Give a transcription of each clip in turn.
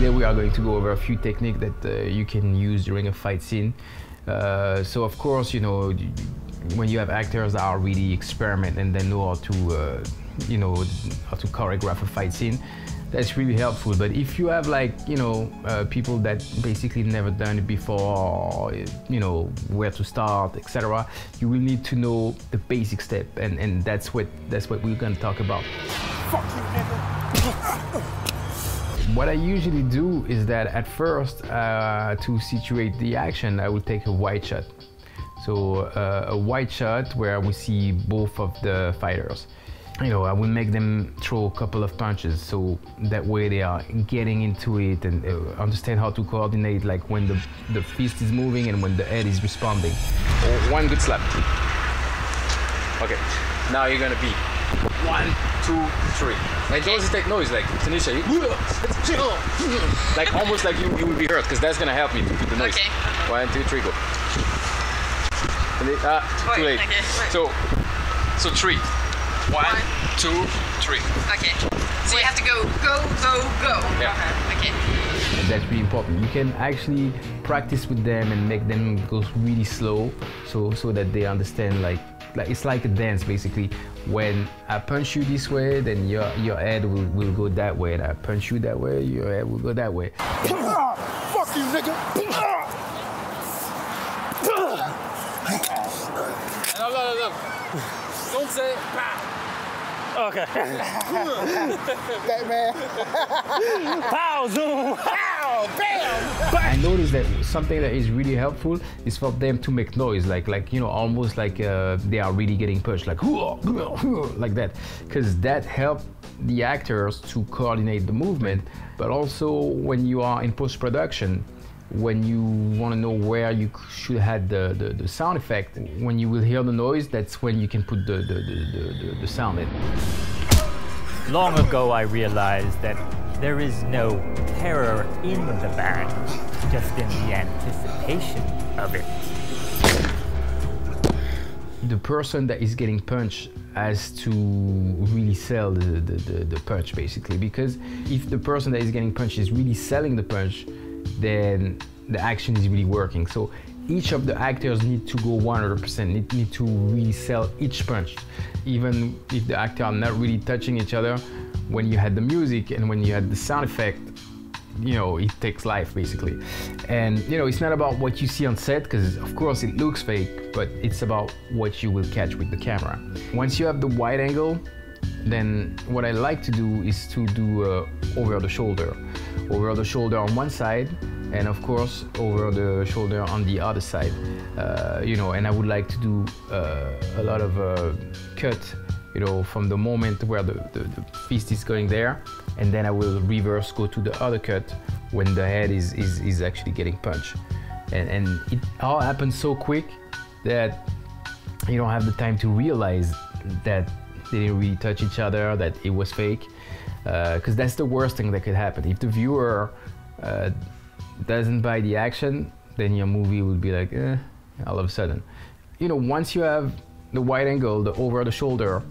Today we are going to go over a few techniques that you can use during a fight scene. So of course, you know, when you have actors that are really experiment and they know how to, you know, how to choreograph a fight scene, that's really helpful. But if you have like, you know, people that basically never done it before, or, you know, where to start, etc., you will need to know the basic step, and that's what we're gonna talk about. Fuck you, nigga. What I usually do is that at first, to situate the action, I will take a wide shot. So a wide shot where we see both of the fighters. You know, I will make them throw a couple of punches, so that way they are getting into it and understand how to coordinate, like when the fist is moving and when the head is responding. One good slap. Okay, now you're gonna be 1, 2, 3. Like, don't take noise, like Tanisha, like almost like you will be hurt, because that's gonna help me to keep the noise. Okay. 1, 2, 3, go. Too late. Okay. So 3. 1, 2, 3. Okay. So you have to go, go, go, go. Yeah. Okay. And that's really important. You can actually practice with them and make them go really slow, so that they understand, like it's like a dance basically. When I punch you this way, then your head will go that way, and I punch you that way, your head will go that way. Fuck you, nigga. No. Don't say Okay. Batman. Pow, zoom. Pow, bam. I noticed that something that is really helpful is for them to make noise, like you know, almost like they are really getting punched, like like that, because that helps the actors to coordinate the movement. But also when you are in post-production, when you want to know where you should have the sound effect, when you will hear the noise, that's when you can put the sound in. Long ago I realized that there is no terror in the band, just in the anticipation of it. The person that is getting punched has to really sell the punch, basically, because if the person that is getting punched is really selling the punch, then the action is really working. So each of the actors need to go 100%, need to really sell each punch. Even if the actors are not really touching each other, when you had the music and when you had the sound effect, you know, it takes life basically. And you know, it's not about what you see on set, because of course it looks fake, but it's about what you will catch with the camera. Once you have the wide angle, then what I like to do is to do over the shoulder on one side, and of course over the shoulder on the other side. You know, and I would like to do a lot of cut, you know, from the moment where the fist is going there, and then I will reverse, go to the other cut when the head is actually getting punched. And it all happens so quick that you don't have the time to realize that they didn't really touch each other, that it was fake. Because that's the worst thing that could happen. If the viewer doesn't buy the action, then your movie will be like, all of a sudden. You know, once you have the wide angle, the over the shoulder,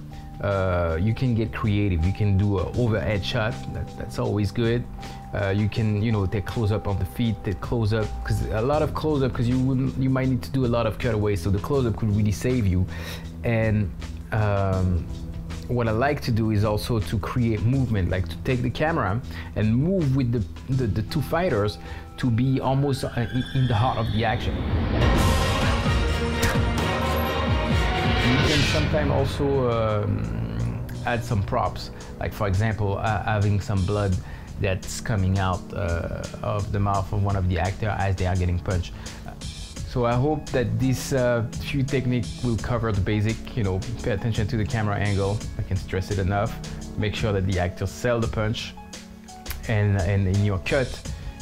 you can get creative. You can do an overhead shot, that's always good. You can, you know, take close-up on the feet, take close-up, because a lot of close-up, because you might need to do a lot of cutaways, so the close-up could really save you. And what I like to do is also to create movement, like to take the camera and move with the two fighters to be almost in the heart of the action. You can sometimes also add some props, like for example, having some blood that's coming out of the mouth of one of the actors as they are getting punched. So I hope that this few techniques will cover the basic, you know, pay attention to the camera angle. I can stress it enough. Make sure that the actors sell the punch. And in your cut,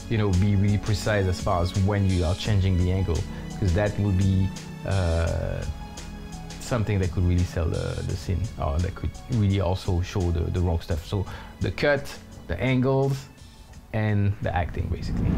you know, be really precise as far as when you are changing the angle, because that will be something that could really sell the scene, or that could really also show the wrong stuff. So the cut, the angles, and the acting basically.